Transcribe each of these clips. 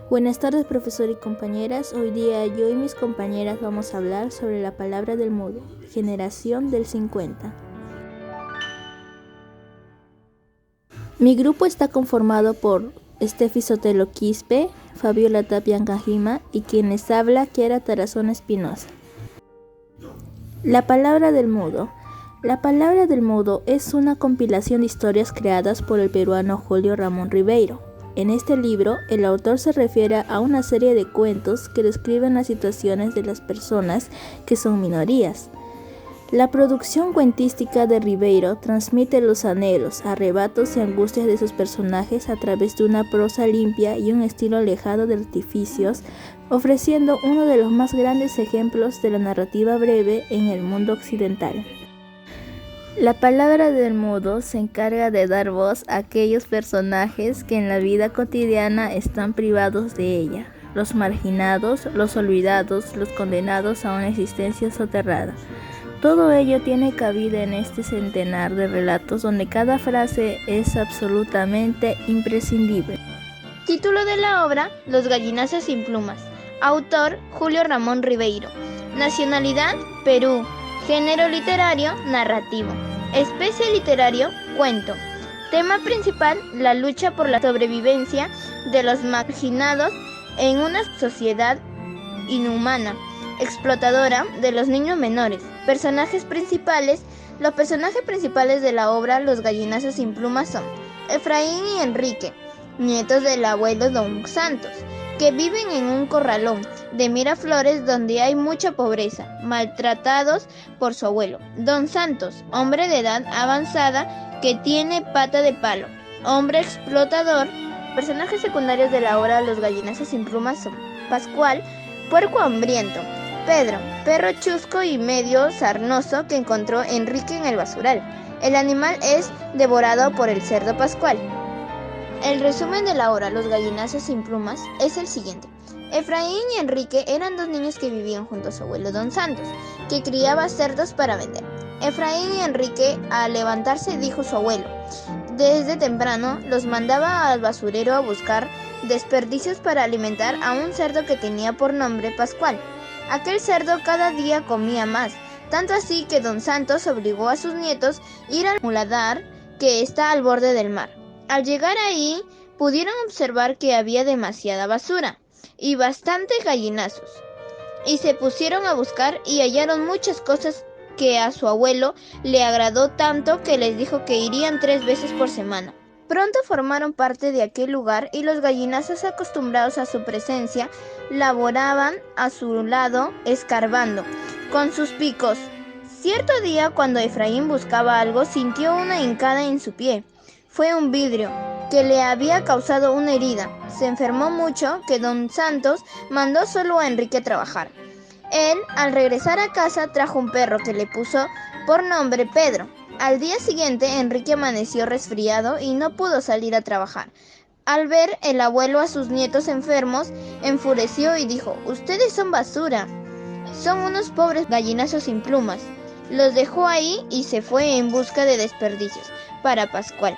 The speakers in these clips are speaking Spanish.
Buenas tardes, profesor y compañeras. Hoy día yo y mis compañeras vamos a hablar sobre la palabra del mudo, generación del 50. Mi grupo está conformado por Estefi Sotelo Quispe, Fabiola Tapia Cajima y quien les habla, Kiara Tarazona Espinosa. La palabra del mudo. La palabra del mudo es una compilación de historias creadas por el peruano Julio Ramón Ribeiro. En este libro, el autor se refiere a una serie de cuentos que describen las situaciones de las personas que son minorías. La producción cuentística de Ribeiro transmite los anhelos, arrebatos y angustias de sus personajes a través de una prosa limpia y un estilo alejado de artificios, ofreciendo uno de los más grandes ejemplos de la narrativa breve en el mundo occidental. La palabra del mudo se encarga de dar voz a aquellos personajes que en la vida cotidiana están privados de ella, los marginados, los olvidados, los condenados a una existencia soterrada. Todo ello tiene cabida en este centenar de relatos donde cada frase es absolutamente imprescindible. Título de la obra: Los gallinazos sin plumas. Autor: Julio Ramón Ribeiro. Nacionalidad: Perú. Género literario: narrativo. Especie literario: cuento. Tema principal: la lucha por la sobrevivencia de los marginados en una sociedad inhumana, explotadora de los niños menores. Personajes principales. Los personajes principales de la obra Los gallinazos sin plumas son Efraín y Enrique, nietos del abuelo Don Santos, que viven en un corralón de Miraflores donde hay mucha pobreza, maltratados por su abuelo. Don Santos, hombre de edad avanzada que tiene pata de palo, hombre explotador. Personajes secundarios de la obra Los gallinazos sin plumas son Pascual, puerco hambriento; Pedro, perro chusco y medio sarnoso que encontró Enrique en el basural. El animal es devorado por el cerdo Pascual. El resumen de la obra Los gallinazos sin plumas es el siguiente. Efraín y Enrique eran dos niños que vivían junto a su abuelo Don Santos, que criaba cerdos para vender. Efraín y Enrique, al levantarse, dijo su abuelo, desde temprano los mandaba al basurero a buscar desperdicios para alimentar a un cerdo que tenía por nombre Pascual. Aquel cerdo cada día comía más, tanto así que Don Santos obligó a sus nietos a ir al muladar que está al borde del mar. Al llegar ahí, pudieron observar que había demasiada basura y bastantes gallinazos, y se pusieron a buscar y hallaron muchas cosas que a su abuelo le agradó tanto que les dijo que irían 3 veces por semana. Pronto formaron parte de aquel lugar y los gallinazos, acostumbrados a su presencia, laboraban a su lado escarbando con sus picos. Cierto día, cuando Efraín buscaba algo, sintió una hincada en su pie. Fue un vidrio que le había causado una herida. Se enfermó mucho que Don Santos mandó solo a Enrique a trabajar. Él, al regresar a casa, trajo un perro que le puso por nombre Pedro. Al día siguiente, Enrique amaneció resfriado y no pudo salir a trabajar. Al ver el abuelo a sus nietos enfermos, enfureció y dijo: «Ustedes son basura, son unos pobres gallinazos sin plumas». Los dejó ahí y se fue en busca de desperdicios para Pascual.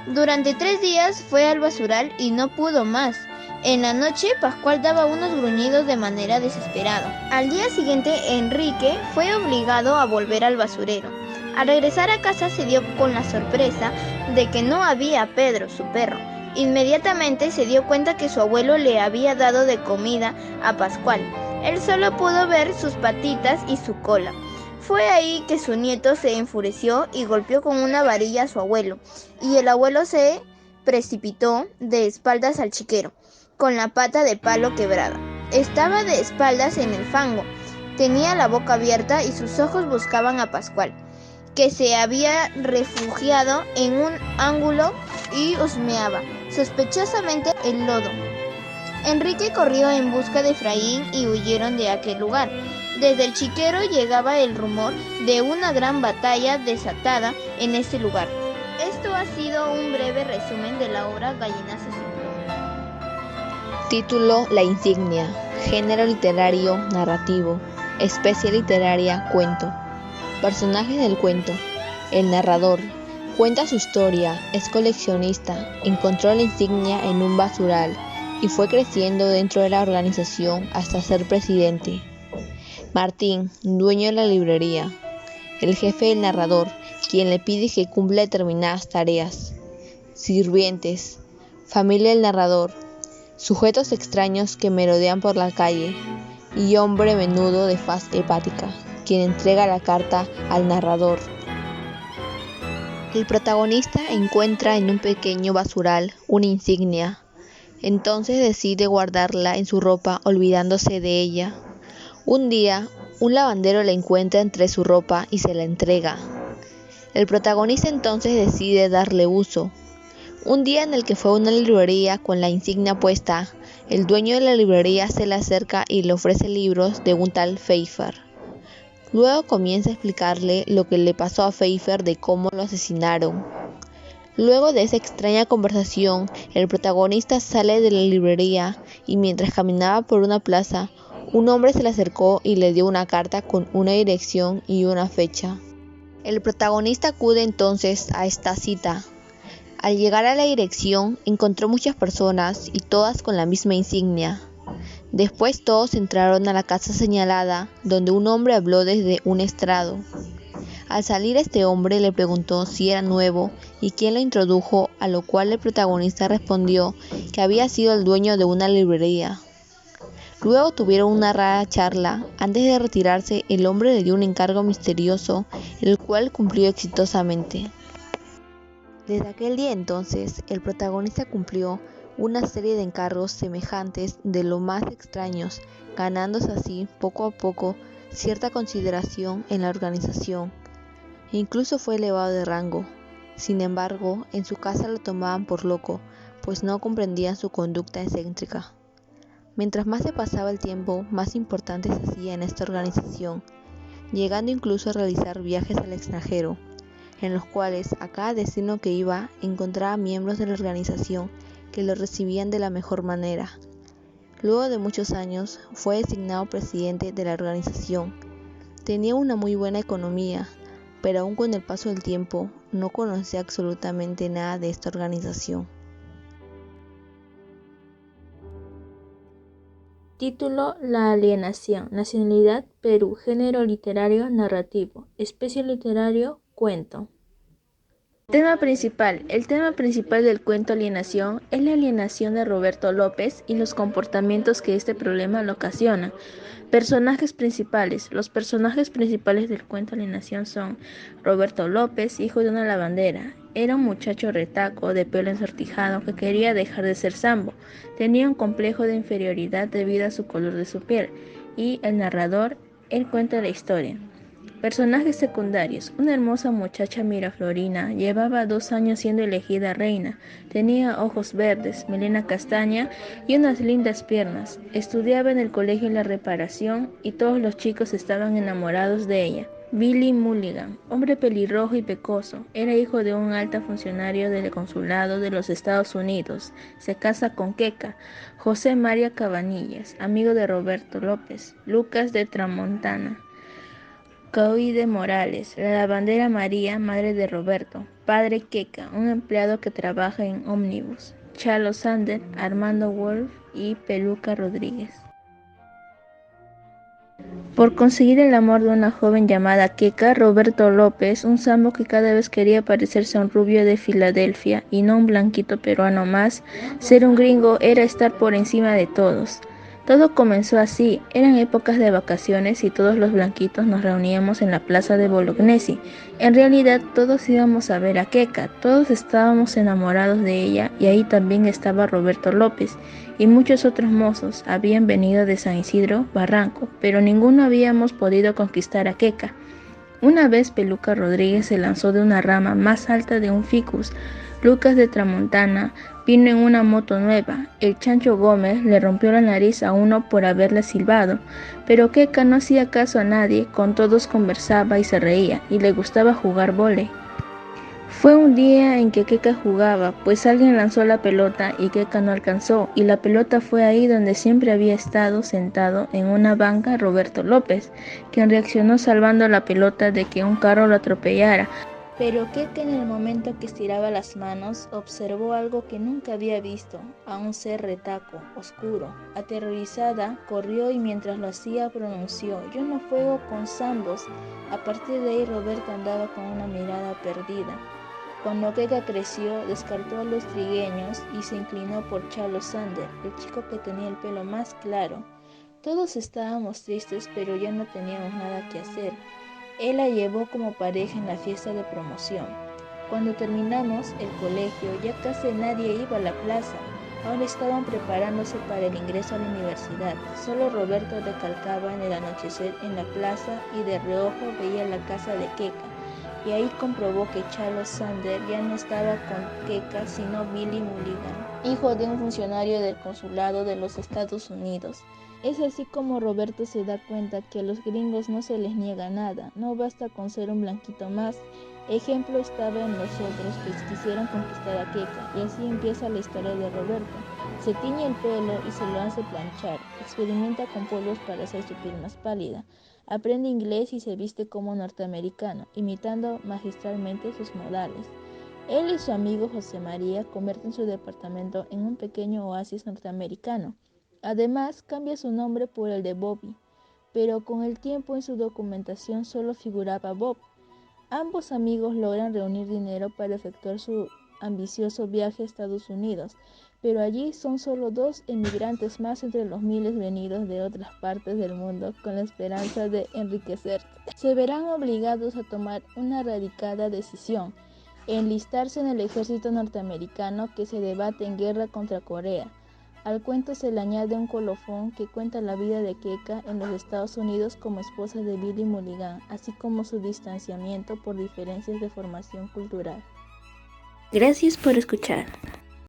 Durante 3 días fue al basural y no pudo más. En la noche, Pascual daba unos gruñidos de manera desesperada. Al día siguiente, Enrique fue obligado a volver al basurero. Al regresar a casa se dio con la sorpresa de que no había Pedro, su perro. Inmediatamente se dio cuenta que su abuelo le había dado de comida a Pascual. Él solo pudo ver sus patitas y su cola. Fue ahí que su nieto se enfureció y golpeó con una varilla a su abuelo, y el abuelo se precipitó de espaldas al chiquero, con la pata de palo quebrada. Estaba de espaldas en el fango, tenía la boca abierta y sus ojos buscaban a Pascual, que se había refugiado en un ángulo y husmeaba sospechosamente el lodo. Enrique corrió en busca de Efraín y huyeron de aquel lugar. Desde el chiquero llegaba el rumor de una gran batalla desatada en ese lugar. Esto ha sido un breve resumen de la obra Gallinazos sin plumas. Título: La insignia. Género literario: narrativo. Especie literaria: cuento. Personajes del cuento: el narrador. Cuenta su historia, es coleccionista, encontró la insignia en un basural, y fue creciendo dentro de la organización hasta ser presidente. Martín, dueño de la librería, el jefe del narrador, quien le pide que cumpla determinadas tareas. Sirvientes, familia del narrador, sujetos extraños que merodean por la calle, y hombre menudo de faz hepática, quien entrega la carta al narrador. El protagonista encuentra en un pequeño basural una insignia. Entonces decide guardarla en su ropa, olvidándose de ella. Un día, un lavandero la encuentra entre su ropa y se la entrega. El protagonista entonces decide darle uso. Un día en el que fue a una librería con la insignia puesta, el dueño de la librería se le acerca y le ofrece libros de un tal Pfeiffer. Luego comienza a explicarle lo que le pasó a Pfeiffer de cómo lo asesinaron. Luego de esa extraña conversación, el protagonista sale de la librería y mientras caminaba por una plaza, un hombre se le acercó y le dio una carta con una dirección y una fecha. El protagonista acude entonces a esta cita. Al llegar a la dirección, encontró muchas personas y todas con la misma insignia. Después todos entraron a la casa señalada, donde un hombre habló desde un estrado. Al salir este hombre le preguntó si era nuevo y quién lo introdujo, a lo cual el protagonista respondió que había sido el dueño de una librería. Luego tuvieron una rara charla. Antes de retirarse, el hombre le dio un encargo misterioso, el cual cumplió exitosamente. Desde aquel día entonces, el protagonista cumplió una serie de encargos semejantes de lo más extraños, ganándose así, poco a poco, cierta consideración en la organización. Incluso fue elevado de rango. Sin embargo, en su casa lo tomaban por loco, pues no comprendían su conducta excéntrica. Mientras más se pasaba el tiempo, más importante se hacía en esta organización, llegando incluso a realizar viajes al extranjero, en los cuales a cada destino que iba encontraba miembros de la organización que lo recibían de la mejor manera. Luego de muchos años, fue designado presidente de la organización. Tenía una muy buena economía, pero aún con el paso del tiempo, no conocía absolutamente nada de esta organización. Título: La alienación. Nacionalidad: Perú. Género literario: narrativo. Especie literario: cuento. Tema principal. El tema principal del cuento Alienación es la alienación de Roberto López y los comportamientos que este problema le ocasiona. Personajes principales. Los personajes principales del cuento Alienación son Roberto López, hijo de una lavandera. Era un muchacho retaco, de pelo ensortijado, que quería dejar de ser sambo. Tenía un complejo de inferioridad debido a su color de su piel. Y el narrador, él cuenta la historia. Personajes secundarios. Una hermosa muchacha Miraflorina llevaba 2 años siendo elegida reina. Tenía ojos verdes, melena castaña y unas lindas piernas. Estudiaba en el colegio La Reparación y todos los chicos estaban enamorados de ella. Billy Mulligan, hombre pelirrojo y pecoso, era hijo de un alto funcionario del consulado de los Estados Unidos. Se casa con Queca. José María Cabanillas, amigo de Roberto López. Lucas de Tramontana. Coide Morales, la lavandera María, madre de Roberto. Padre Queca, un empleado que trabaja en ómnibus. Chalo Sander, Armando Wolf y Peluca Rodríguez. Por conseguir el amor de una joven llamada Queca, Roberto López, un sambo que cada vez quería parecerse a un rubio de Filadelfia y no un blanquito peruano más, ser un gringo era estar por encima de todos. Todo comenzó así. Eran épocas de vacaciones y todos los blanquitos nos reuníamos en la plaza de Bolognesi. En realidad todos íbamos a ver a Queca, todos estábamos enamorados de ella y ahí también estaba Roberto López y muchos otros mozos habían venido de San Isidro, Barranco, pero ninguno habíamos podido conquistar a Queca. Una vez Peluca Rodríguez se lanzó de una rama más alta de un ficus. Lucas de Tramontana vino en una moto nueva. El Chancho Gómez le rompió la nariz a uno por haberle silbado, pero Queca no hacía caso a nadie, con todos conversaba y se reía, y le gustaba jugar vóley. Fue un día en que Queca jugaba, pues alguien lanzó la pelota y Queca no alcanzó, y la pelota fue ahí donde siempre había estado sentado en una banca Roberto López, quien reaccionó salvando la pelota de que un carro lo atropellara. Pero Keka, en el momento que estiraba las manos, observó algo que nunca había visto, a un ser retaco, oscuro. Aterrorizada, corrió y mientras lo hacía pronunció: «Yo no juego con zambos». A partir de ahí Roberto andaba con una mirada perdida. Cuando Keka creció, descartó a los trigueños y se inclinó por Charlo Sander, el chico que tenía el pelo más claro. Todos estábamos tristes, pero ya no teníamos nada que hacer. Él la llevó como pareja en la fiesta de promoción. Cuando terminamos el colegio, ya casi nadie iba a la plaza. Ahora estaban preparándose para el ingreso a la universidad. Solo Roberto recalcaba en el anochecer en la plaza y de reojo veía la casa de Keka. Y ahí comprobó que Charlo Sander ya no estaba con Keka, sino Billy Mulligan, hijo de un funcionario del consulado de los Estados Unidos. Es así como Roberto se da cuenta que a los gringos no se les niega nada, no basta con ser un blanquito más. Ejemplo estaba en los otros que quisieron conquistar a Keka, y así empieza la historia de Roberto. Se tiñe el pelo y se lo hace planchar, experimenta con polvos para hacer su piel más pálida, aprende inglés y se viste como norteamericano, imitando magistralmente sus modales. Él y su amigo José María convierten su departamento en un pequeño oasis norteamericano. Además, cambia su nombre por el de Bobby, pero con el tiempo en su documentación solo figuraba Bob. Ambos amigos logran reunir dinero para efectuar su ambicioso viaje a Estados Unidos, pero allí son solo 2 emigrantes más entre los miles venidos de otras partes del mundo con la esperanza de enriquecerse. Se verán obligados a tomar una radicada decisión: enlistarse en el ejército norteamericano que se debate en guerra contra Corea. Al cuento se le añade un colofón que cuenta la vida de Keka en los Estados Unidos como esposa de Billy Mulligan, así como su distanciamiento por diferencias de formación cultural. Gracias por escuchar.